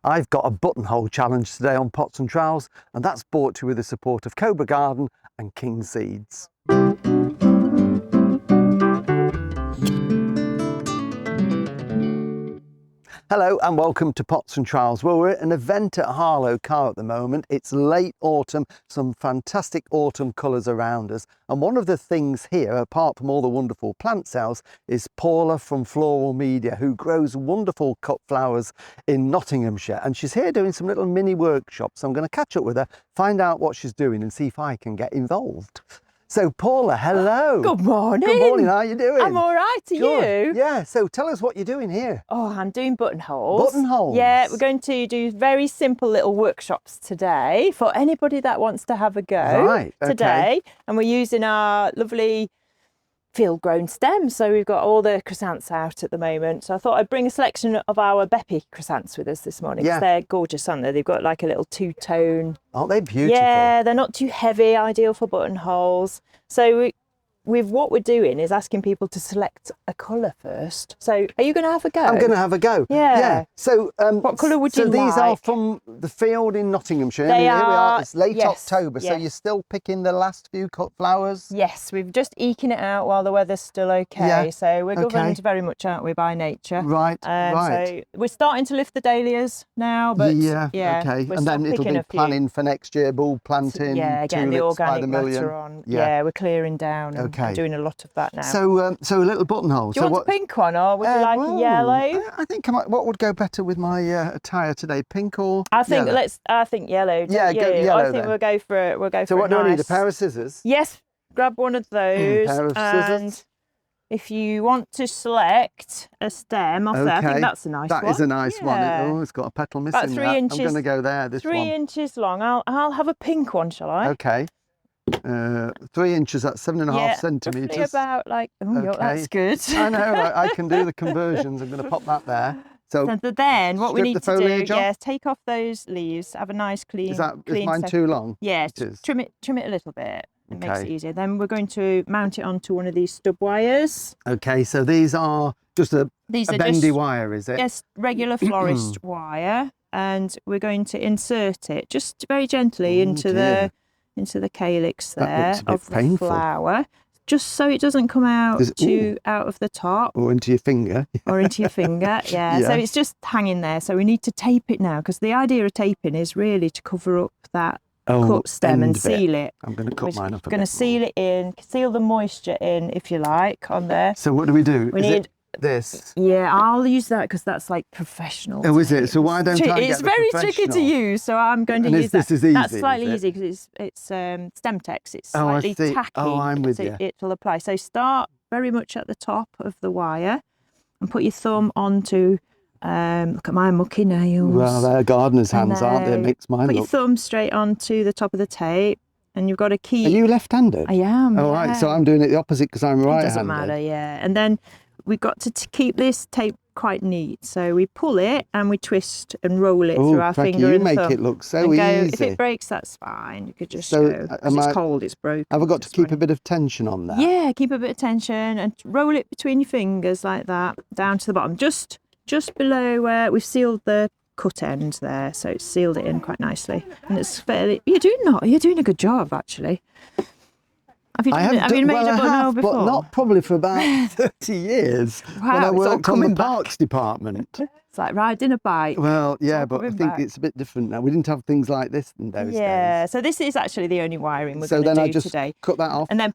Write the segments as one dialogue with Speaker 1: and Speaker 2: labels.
Speaker 1: I've got a buttonhole challenge today on Pots and Trowels, and that's brought to you with the support of Cobra Garden and King Seeds. Hello and welcome to Pots and Trowels. Well, we're at an event at Harlow Car at the moment. It's late autumn, some fantastic autumn colours around us. And one of the things here, apart from all the wonderful plant sales, is Paula from Floral Media, who grows wonderful cut flowers in Nottinghamshire. And she's here doing some little mini workshops. So I'm going to catch up with her, find out what she's doing and see if I can get involved. So Paula, hello.
Speaker 2: Good morning.
Speaker 1: Good morning, how are you doing?
Speaker 2: I'm all right, are you?
Speaker 1: Yeah, so tell us what you're doing here.
Speaker 2: Oh, I'm doing buttonholes.
Speaker 1: Buttonholes?
Speaker 2: Yeah, we're going to do very simple little workshops today for anybody that wants to have a go today. And we're using our lovely field-grown stems. So we've got all the chrysanths out at the moment. So I thought I'd bring a selection of our Beppy chrysanths with us this morning. Yeah. They're gorgeous, aren't they? They've got like a little two-tone.
Speaker 1: Aren't they beautiful?
Speaker 2: Yeah, they're not too heavy, ideal for buttonholes. So what we're doing is asking people to select a colour first. So are you going to have a go?
Speaker 1: I'm going to have a go.
Speaker 2: Yeah.
Speaker 1: So
Speaker 2: what colour would you like?
Speaker 1: So these are from the field in Nottinghamshire.
Speaker 2: They
Speaker 1: Here we
Speaker 2: are.
Speaker 1: It's late October, so you're still picking the last few cut flowers?
Speaker 2: Yes, we've just eking it out while the weather's still okay. Yeah. So we're governed very much, aren't we, by nature.
Speaker 1: Right, right.
Speaker 2: So we're starting to lift the dahlias now, but
Speaker 1: okay. And then it'll be planning for next year, bulb planting,
Speaker 2: getting the organic matter on.
Speaker 1: Yeah,
Speaker 2: we're clearing down and doing a lot of that now.
Speaker 1: So, so a little buttonhole.
Speaker 2: Do you want a pink one, or would you like a yellow?
Speaker 1: I think what would go better with my attire today, pink or
Speaker 2: I think
Speaker 1: yellow?
Speaker 2: I think yellow.
Speaker 1: Yeah, go yellow.
Speaker 2: I think we'll go for it. We'll go for.
Speaker 1: So what do I need? A pair of scissors?
Speaker 2: Yes, grab one of those.
Speaker 1: Pair of scissors.
Speaker 2: If you want to select a stem off there, I think that's a nice one.
Speaker 1: That is a nice one. Oh, it's got a petal missing.
Speaker 2: About 3 inches.
Speaker 1: I'm going to go there. This
Speaker 2: 3 inches long. I'll have a pink one, shall I?
Speaker 1: Okay. 3 inches, that's 7.5 centimetres.
Speaker 2: About like, that's good.
Speaker 1: I know, I can do the conversions. I'm going to pop that there. So
Speaker 2: then what we need to do is take off those leaves, have a nice clean.
Speaker 1: Is mine too long?
Speaker 2: Yeah, trim it a little bit. It makes it easier. Then we're going to mount it onto one of these stub wires.
Speaker 1: Okay, so these are just a bendy wire, is it?
Speaker 2: Yes, regular florist wire, and we're going to insert it just very gently into the calyx there of the flower, just so it doesn't come out out of the top.
Speaker 1: Or into your finger.
Speaker 2: Or into your finger, yeah. So it's just hanging there. So we need to tape it now, because the idea of taping is really to cover up that cut stem and seal it.
Speaker 1: I'm going to cut mine up a bit.
Speaker 2: Going to seal it in, seal the moisture in, if you like, on there.
Speaker 1: So what do we do?
Speaker 2: We need
Speaker 1: this.
Speaker 2: Yeah, I'll use that because that's like professional.
Speaker 1: Oh, is it? So why don't I get
Speaker 2: It's very tricky to use, so I'm going to use that.
Speaker 1: This is easy.
Speaker 2: That's slightly easy because it's Stemtex. It's slightly tacky.
Speaker 1: Oh, I'm with you.
Speaker 2: It'll apply. So start very much at the top of the wire and put your thumb onto. Look at my mucky nails.
Speaker 1: Well, they're gardener's hands, aren't they? It makes mine
Speaker 2: Put your thumb straight onto the top of the tape. And you've got to keep.
Speaker 1: Are you left-handed?
Speaker 2: I am.
Speaker 1: Oh, right. So I'm doing it the opposite because I'm right-handed.
Speaker 2: It doesn't matter, yeah. And then we've got to keep this tape quite neat. So we pull it and we twist and roll it through our finger and thumb.
Speaker 1: You make it look so easy.
Speaker 2: If it breaks, that's fine. You could just go. It's cold, it's broken.
Speaker 1: Have I got to keep a bit of tension on that?
Speaker 2: Yeah, keep a bit of tension and roll it between your fingers like that, down to the bottom. Just below where we've sealed the cut end there, so it's sealed it in quite nicely, and it's fairly. You're doing a good job actually. Have you made a buttonhole before?
Speaker 1: But not probably for about 30 years.
Speaker 2: Wow,
Speaker 1: when I worked on the parks department.
Speaker 2: It's like riding a bike.
Speaker 1: Well, yeah, but I think it's a bit different now. We didn't have things like this in those days.
Speaker 2: Yeah, so this is actually the only wiring we're going to do today. So then I just
Speaker 1: cut that off.
Speaker 2: And then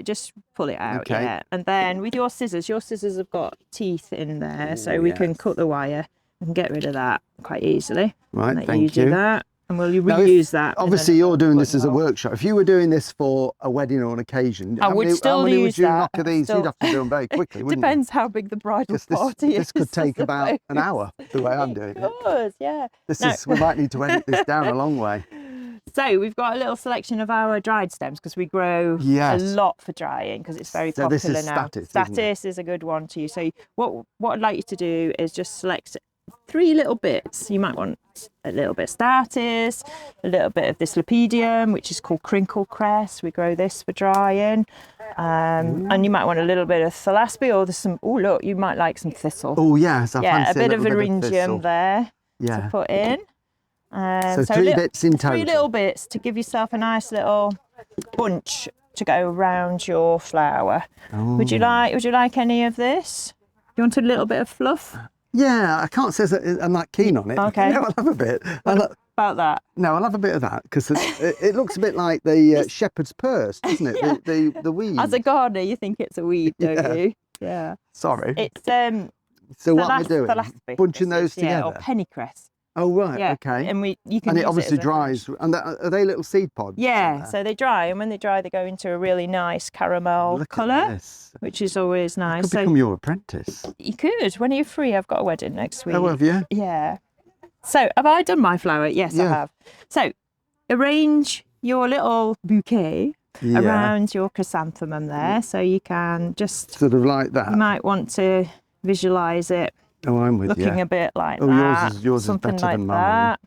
Speaker 2: just pull it out, yeah. And then with your scissors have got teeth in there, so we can cut the wire and get rid of that quite easily.
Speaker 1: Right, thank you.
Speaker 2: Do that. And we'll reuse that.
Speaker 1: Obviously, you're doing this as a workshop. If you were doing this for a wedding or an occasion,
Speaker 2: I would still use that.
Speaker 1: How many would you knock of these? You'd have to do them very quickly, wouldn't you?
Speaker 2: Depends how big the bridal party is.
Speaker 1: This could take about an hour, the way I'm doing it.
Speaker 2: It could, yeah.
Speaker 1: We might need to edit this down a long way.
Speaker 2: So we've got a little selection of our dried stems because we grow a lot for drying because it's very popular
Speaker 1: this is
Speaker 2: now.
Speaker 1: Statice
Speaker 2: is a good one to use. So what I'd like you to do is just select 3 little bits. You might want a little bit of statice, a little bit of this lepidum, which is called crinkle cress. We grow this for drying. And you might want a little bit of thalaspi or there's some, look, you might like some thistle.
Speaker 1: Oh, yes, I fancy
Speaker 2: a bit of eryngium there.
Speaker 1: Yeah.
Speaker 2: to put in.
Speaker 1: So 3 bits in total.
Speaker 2: 3 little bits to give yourself a nice little bunch to go around your flower.
Speaker 1: Oh.
Speaker 2: Would you like any of this? You want a little bit of fluff?
Speaker 1: Yeah, I can't say that I'm not keen on it.
Speaker 2: Okay.
Speaker 1: No, I'll have a bit.
Speaker 2: About that?
Speaker 1: No, I'll have a bit of that because it looks a bit like the shepherd's purse, doesn't it?
Speaker 2: Yeah.
Speaker 1: The weed.
Speaker 2: As a gardener, you think it's a weed, don't you? Yeah.
Speaker 1: Sorry.
Speaker 2: It's
Speaker 1: So what am I doing? Bunching those together?
Speaker 2: Or pennycress.
Speaker 1: Oh right,
Speaker 2: yeah.
Speaker 1: okay.
Speaker 2: And you can.
Speaker 1: And it
Speaker 2: use
Speaker 1: obviously
Speaker 2: as
Speaker 1: dries. And are they little seed pods?
Speaker 2: Yeah. So they dry, and when they dry, they go into a really nice caramel colour, which is always nice.
Speaker 1: I could become your apprentice.
Speaker 2: You could. When are you free? I've got a wedding next week.
Speaker 1: Oh, have you?
Speaker 2: Yeah. So have I done my flower? Yes, I have. So arrange your little bouquet around your chrysanthemum there, so you can just
Speaker 1: sort of like that.
Speaker 2: You might want to visualise it.
Speaker 1: Oh, I'm with
Speaker 2: looking
Speaker 1: you.
Speaker 2: a bit like
Speaker 1: that. Yours is better
Speaker 2: like
Speaker 1: than mine.
Speaker 2: that.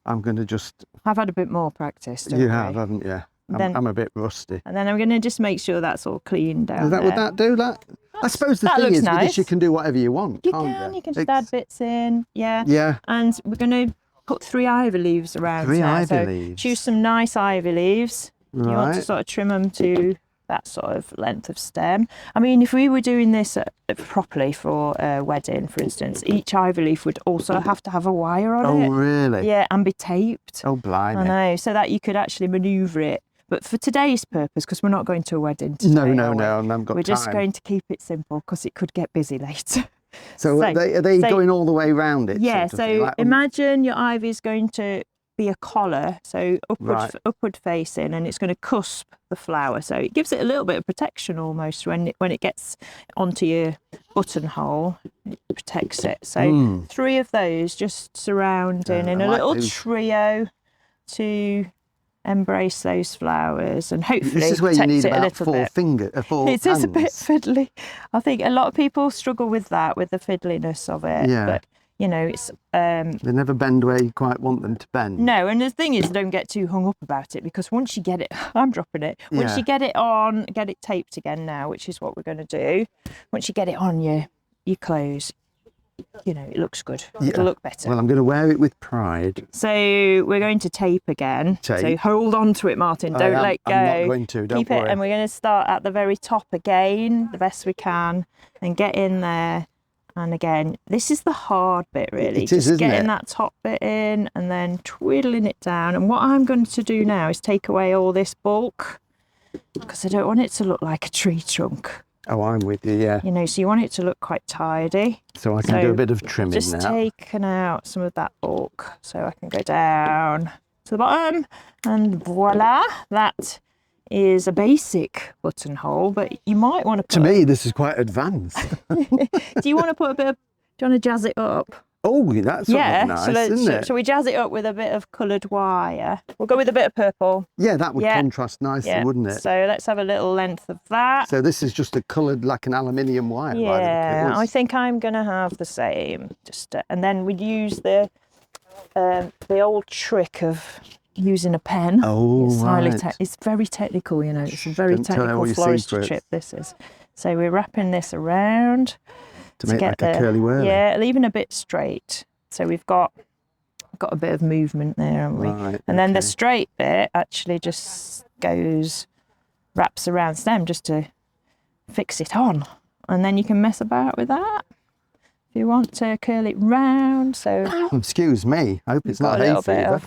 Speaker 1: I'm going to just.
Speaker 2: I've had a bit more practice. Don't
Speaker 1: you have, haven't you? I'm a bit rusty.
Speaker 2: And then I'm going to just make sure that's all clean down
Speaker 1: there. Would that do that? I suppose the thing is,
Speaker 2: nice.
Speaker 1: with this, you can do whatever you want.
Speaker 2: You can just add bits in. Yeah.
Speaker 1: Yeah.
Speaker 2: And we're going to put 3 ivy leaves around.
Speaker 1: 3 ivy leaves.
Speaker 2: Choose some nice ivy leaves.
Speaker 1: Right.
Speaker 2: You want to sort of trim them to that sort of length of stem. I mean, if we were doing this properly for a wedding, for instance, each ivy leaf would also have to have a wire on it.
Speaker 1: Oh, really?
Speaker 2: Yeah, and be taped.
Speaker 1: Oh, blimey.
Speaker 2: I know, so that you could actually manoeuvre it. But for today's purpose, because we're not going to a wedding today,
Speaker 1: no, and I've got
Speaker 2: we're just going to keep it simple because it could get busy later.
Speaker 1: So are they going all the way around it?
Speaker 2: Yeah,
Speaker 1: sort of thing? Like,
Speaker 2: imagine your ivy is going to be a collar, so upward facing, and it's going to cusp the flower, so it gives it a little bit of protection almost when it gets onto your buttonhole. It protects it. So 3 of those just surrounding in a little trio to embrace those flowers, and hopefully
Speaker 1: this is where you need about 4
Speaker 2: hands.
Speaker 1: It
Speaker 2: is a bit fiddly. I think a lot of people struggle with that, with the fiddliness of it.
Speaker 1: Yeah.
Speaker 2: But you know, it's
Speaker 1: they never bend where you quite want them to bend.
Speaker 2: No, and the thing is, don't get too hung up about it, because once you get it, I'm dropping it. Once you get it on, get it taped again now, which is what we're going to do. Once you get it on your clothes, you know, it looks good. It'll look better.
Speaker 1: Well, I'm going to wear it with pride.
Speaker 2: So we're going to tape again. So hold on to it, Martin. Don't let go.
Speaker 1: I'm not going to. Don't worry.
Speaker 2: Keep it, and we're going to start at the very top again, the best we can, and get in there. And again, this is the hard bit, really.
Speaker 1: It is, isn't it?
Speaker 2: Getting that top bit in and then twiddling it down. And what I'm going to do now is take away all this bulk, because I don't want it to look like a tree trunk.
Speaker 1: Oh, I'm with you, yeah.
Speaker 2: You know, so you want it to look quite tidy.
Speaker 1: So I can do a bit of trimming now.
Speaker 2: Just taking out some of that bulk, so I can go down to the bottom, and voila, that is a basic buttonhole, but you might want to put...
Speaker 1: To me, this is quite advanced.
Speaker 2: Do you want to put a bit of... Do you want to jazz it up?
Speaker 1: Oh, that's nice, isn't it?
Speaker 2: Shall we jazz it up with a bit of coloured wire? We'll go with a bit of purple.
Speaker 1: Yeah, that would contrast nicely, wouldn't it?
Speaker 2: So let's have a little length of that.
Speaker 1: So this is just a coloured, like an aluminium wire.
Speaker 2: Yeah, I think I'm going to have the same. And then we'd use the old trick of using a pen.
Speaker 1: Oh,
Speaker 2: it's very technical, you know. It's a very technical floristry trip, this is. So we're wrapping this around
Speaker 1: to make like a curly whirly.
Speaker 2: Yeah, leaving a bit straight. So we've got a bit of movement there, haven't we?
Speaker 1: Right,
Speaker 2: and then the straight bit actually just wraps around stem just to fix it on. And then you can mess about with that if you want to curl it round. So
Speaker 1: excuse me, I hope it's not hay fever.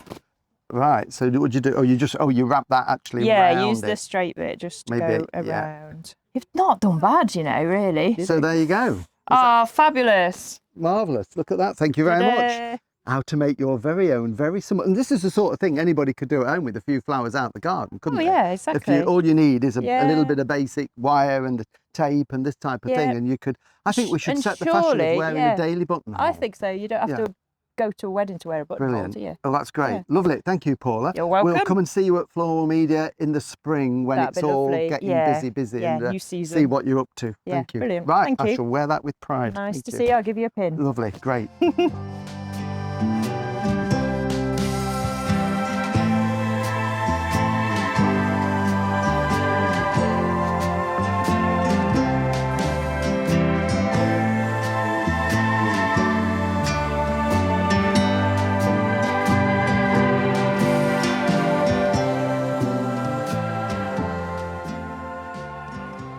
Speaker 1: Right, so what would you do? Oh, you wrap that actually around.
Speaker 2: Yeah, use the straight bit just to go around.
Speaker 1: Yeah.
Speaker 2: You've not done bad, you know, really.
Speaker 1: So there you go.
Speaker 2: Oh, fabulous.
Speaker 1: Marvellous. Look at that. Thank you very much. How to make your very own, very simple. And this is the sort of thing anybody could do at home with a few flowers out the garden, couldn't they?
Speaker 2: Yeah, exactly.
Speaker 1: All you need is a little bit of basic wire and tape and this type of thing. And you could, I think we should set the fashion of wearing a daily buttonhole.
Speaker 2: I think so. You don't have to go to a wedding to wear a buttonhole, do you?
Speaker 1: Oh, that's great. Lovely. Thank you, Paula.
Speaker 2: You're welcome.
Speaker 1: We'll come and see you at Floral Media in the spring when it's all getting busy and
Speaker 2: new season.
Speaker 1: see what you're up to.
Speaker 2: Yeah,
Speaker 1: Thank you.
Speaker 2: Brilliant.
Speaker 1: Right,
Speaker 2: Thank you.
Speaker 1: I shall wear that with pride.
Speaker 2: Nice to see you. I'll give you a pin.
Speaker 1: Lovely. Great.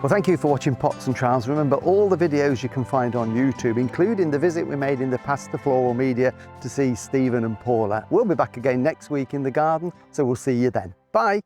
Speaker 1: Well, thank you for watching Pots and Trowels. Remember, all the videos you can find on YouTube, including the visit we made in the past to Floral Media to see Stephen and Paula. We'll be back again next week in the garden, so we'll see you then. Bye.